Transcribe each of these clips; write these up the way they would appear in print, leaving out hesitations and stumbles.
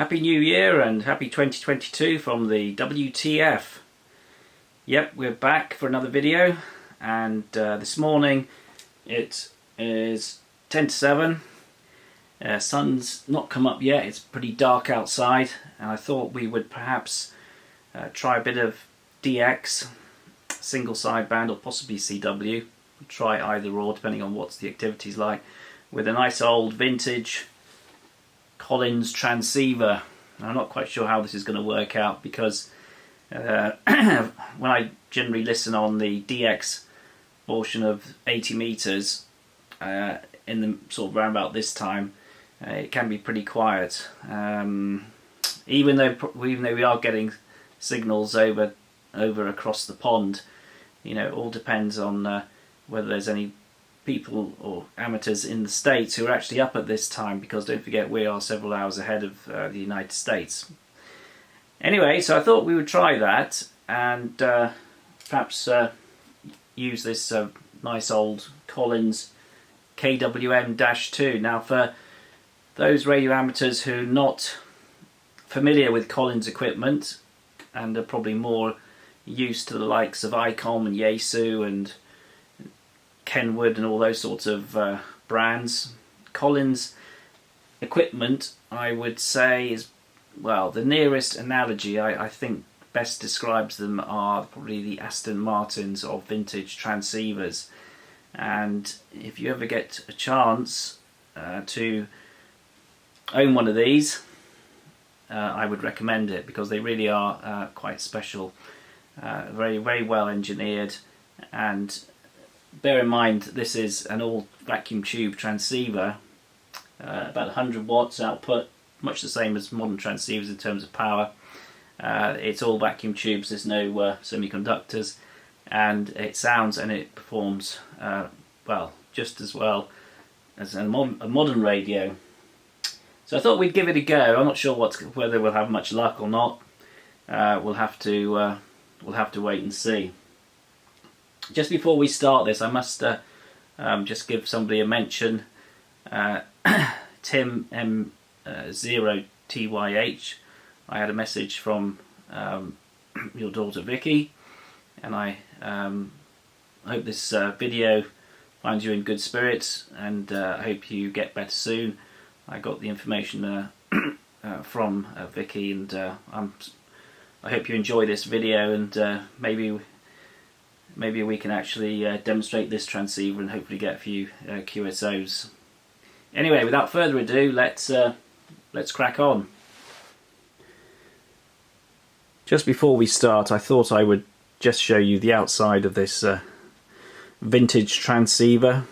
Happy New Year and happy 2022 from the WTF. Yep, we're back for another video, and this morning it is 10 to 7. Sun's not come up yet, it's pretty dark outside, and I thought we would perhaps try a bit of DX, single sideband, or possibly CW. We'll try either or depending on what's the activity's like, with a nice old vintage Collins transceiver. I'm not quite sure how this is going to work out because when I generally listen on the DX portion of 80 meters in the sort of around about this time, it can be pretty quiet. Even though we are getting signals over across the pond, you know, it all depends on whether there's any people or amateurs in the States who are actually up at this time, because don't forget we are several hours ahead of the United States. Anyway, so I thought we would try that and perhaps use this nice old Collins KWM-2. Now, for those radio amateurs who are not familiar with Collins equipment and are probably more used to the likes of ICOM and Yaesu and Kenwood and all those sorts of brands, Collins equipment, I would say, is, well, the nearest analogy I think best describes them are probably the Aston Martins of vintage transceivers. And if you ever get a chance to own one of these, I would recommend it, because they really are quite special, very well engineered. And bear in mind, this is an all vacuum tube transceiver, about 100 watts output, much the same as modern transceivers in terms of power. It's all vacuum tubes, there's no semiconductors, and it sounds and it performs well, just as well as a modern radio. So I thought we'd give it a go. I'm not sure whether we'll have much luck or not. We'll have to wait and see. Just before we start this, I must just give somebody a mention. Tim M0TYH. I had a message from your daughter Vicky, and I hope this video finds you in good spirits, and I hope you get better soon. I got the information from Vicky, and I hope you enjoy this video, and maybe we can actually demonstrate this transceiver and hopefully get a few QSOs. Anyway, without further ado, let's crack on. Just before we start, I thought I would just show you the outside of this vintage transceiver.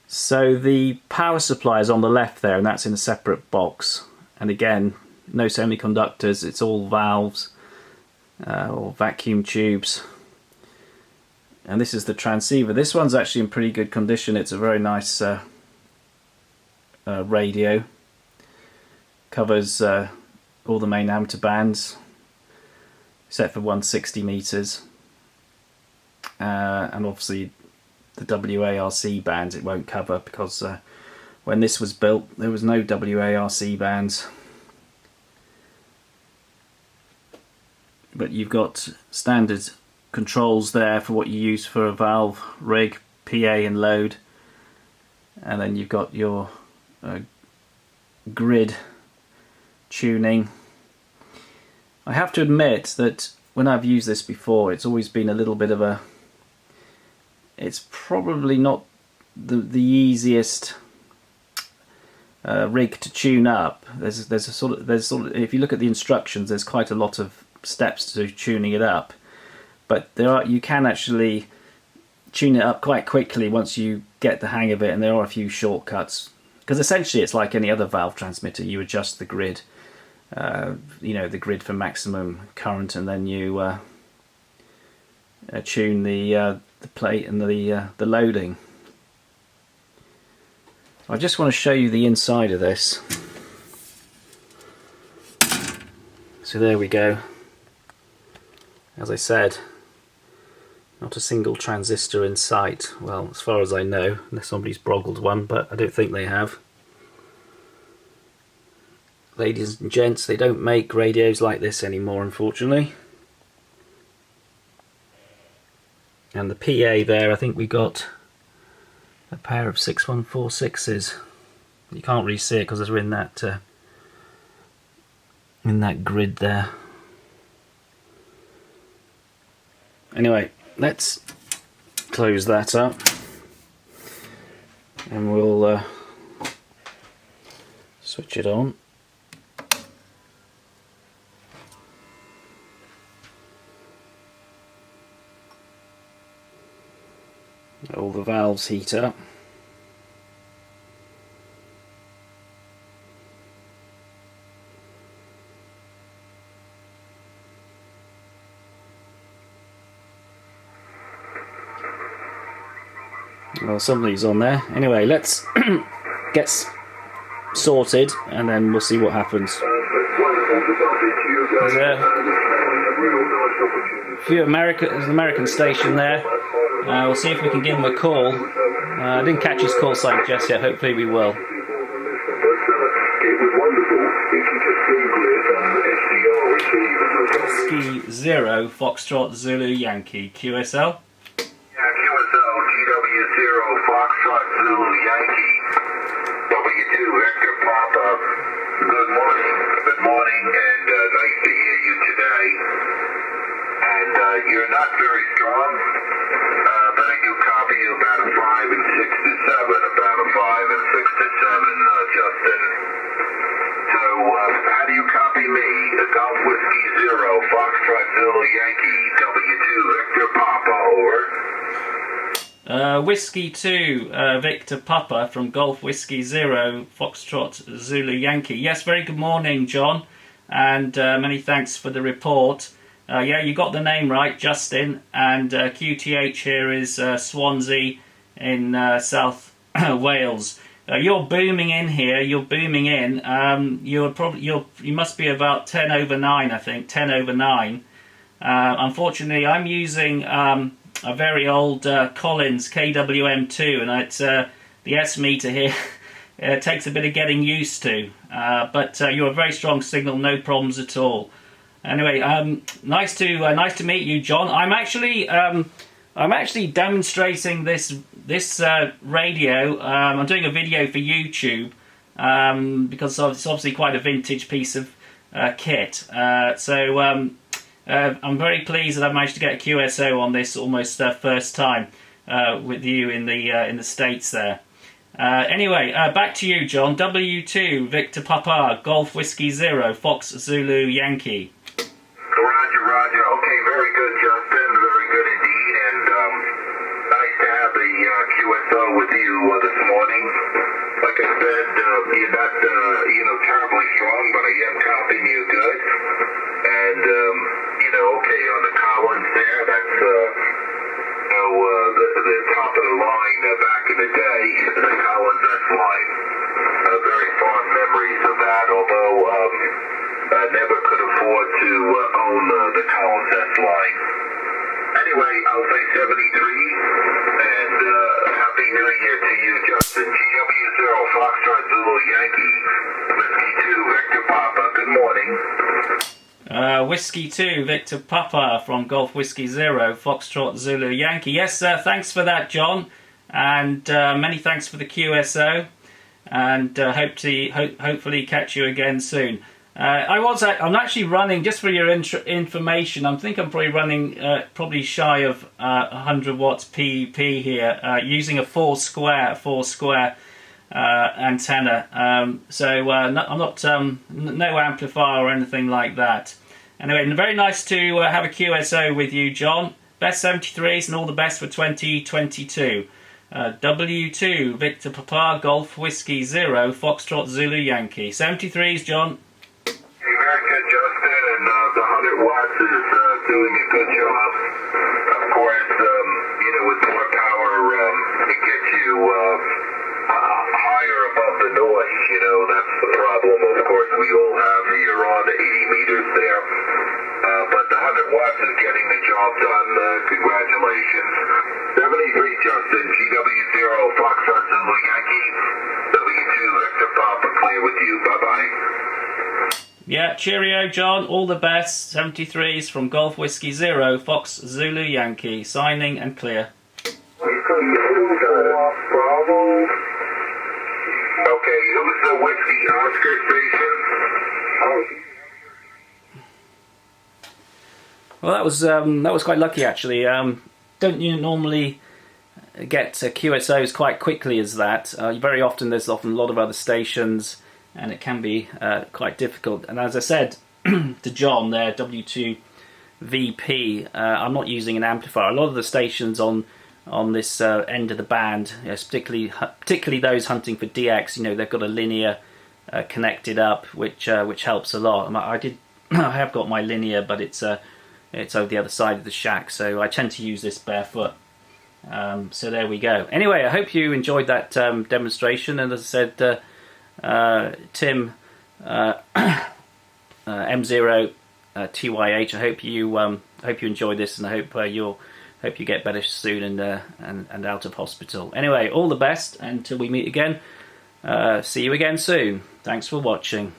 So the power supply is on the left there, and that's in a separate box. And again, no semiconductors, it's all valves or vacuum tubes. And this is the transceiver. This one's actually in pretty good condition. It's a very nice radio. Covers all the main amateur bands, except for 160 meters. And obviously the WARC bands it won't cover, because when this was built there was no WARC bands. But you've got standard controls there for what you use for a valve, rig, PA and load, and then you've got your grid tuning. I have to admit that when I've used this before, it's always been a little bit of a, it's probably not the easiest rig to tune up. There's sort of if you look at the instructions, there's quite a lot of steps to tuning it up, but you can actually tune it up quite quickly once you get the hang of it, and there are a few shortcuts, because essentially it's like any other valve transmitter. You adjust the grid, you know, the grid for maximum current, and then you tune the plate and the loading. I just want to show you the inside of this. So there we go. As I said, not a single transistor in sight. Well, as far as I know, unless somebody's broggled one, but I don't think they have. ladies and gents, they don't make radios like this anymore, unfortunately. And the PA there, I think we got a pair of 6146s. You can't really see it because they're in that grid there. Anyway, let's close that up, and we'll switch it on. All the valves heat up. Well, somebody's on there. Anyway, let's get sorted and then we'll see what happens. There's there's an American station there. We'll see if we can give him a call. I didn't catch his call sign just yet. Hopefully we will. Whiskey 0 Foxtrot Zulu Yankee QSL. Foxtrot Zulu Yankee, W2 Victor Papa. Good morning, and nice to hear you today. And you're not very strong, but I do copy you about a 5 and 6 to 7, about a 5 and 6 to 7, Justin. So how do you copy me? Golf Whiskey 0 Foxtrot Zulu Yankee, W2 Victor Papa, over. Whiskey 2 Victor Papa from Golf Whiskey 0 Foxtrot Zulu Yankee. Yes, very good morning, John, and many thanks for the report. Yeah, you got the name right, Justin, and QTH here is Swansea in South Wales. You're booming in here. You're booming in. You must be about 10 over 9, I think, 10 over 9. Unfortunately, I'm using a very old Collins KWM-2, and it's the S meter here takes a bit of getting used to, but you're a very strong signal, no problems at all. Anyway, nice to meet you, John. I'm actually demonstrating this radio. I'm doing a video for YouTube because it's obviously quite a vintage piece of kit. I'm very pleased that I've managed to get a QSO on this almost first time with you in the States there. Anyway, back to you, John. W2 Victor Papa Golf Whiskey 0 Fox Zulu Yankee. Roger. Okay, very good, Justin. Very good indeed, and nice to have the QSO with you this morning. Like I said, you're not terribly strong, but I am copying you good. And okay, on the Collins there, that's the top of the line back in the day, the Collins S line. Very fond memories of that, although I never could afford to own the Collins S line. Anyway, I'll say 73, and Happy New Year to you, Justin. GW0 Foxtrot Zulu Yankee, Whiskey 2 Victor Papa. Good morning. Whiskey 2 Victor Papa from Golf Whiskey 0 Foxtrot Zulu Yankee. Yes, thanks for that, John, and many thanks for the QSO, and hopefully catch you again soon. I'm actually running, just for your information, I think I'm probably running probably shy of 100 watts PEP here, using a four square antenna. I'm not no amplifier or anything like that. Anyway, very nice to have a QSO with you, John. Best 73s and all the best for 2022. W2 Victor Papa Golf Whiskey 0 Foxtrot Zulu Yankee. 73s, John. Very good, Justin, and the 100 watts is doing a good job. Of course, with more power, it gets you higher above the noise. That's the problem, of course, we all have here on the 80 meters there. But the 100 watts is getting the job done. Congratulations. 73, Justin, GW0 Foxtrot Zulu Yankee, W2 Victor Papa, clear with you. Bye-bye. Yeah, cheerio, John. All the best. 73s from Golf Whiskey Zero, Fox Zulu Yankee. Signing and clear. Okay, who's the Whiskey Oscar station? Well, that was quite lucky actually. Don't you normally get QSOs quite quickly as that? Very often there's a lot of other stations, and it can be quite difficult. And as I said to John there, W2VP, I'm not using an amplifier. A lot of the stations on this end of the band, particularly those hunting for DX, they've got a linear connected up, which helps a lot. I have got my linear, but it's over the other side of the shack, so I tend to use this barefoot. So there we go. Anyway, I hope you enjoyed that demonstration, and as I said, Tim M0 TYH, I hope you enjoy this, and I hope you get better soon and out of hospital. Anyway, all the best until we meet again. See you again soon. Thanks for watching.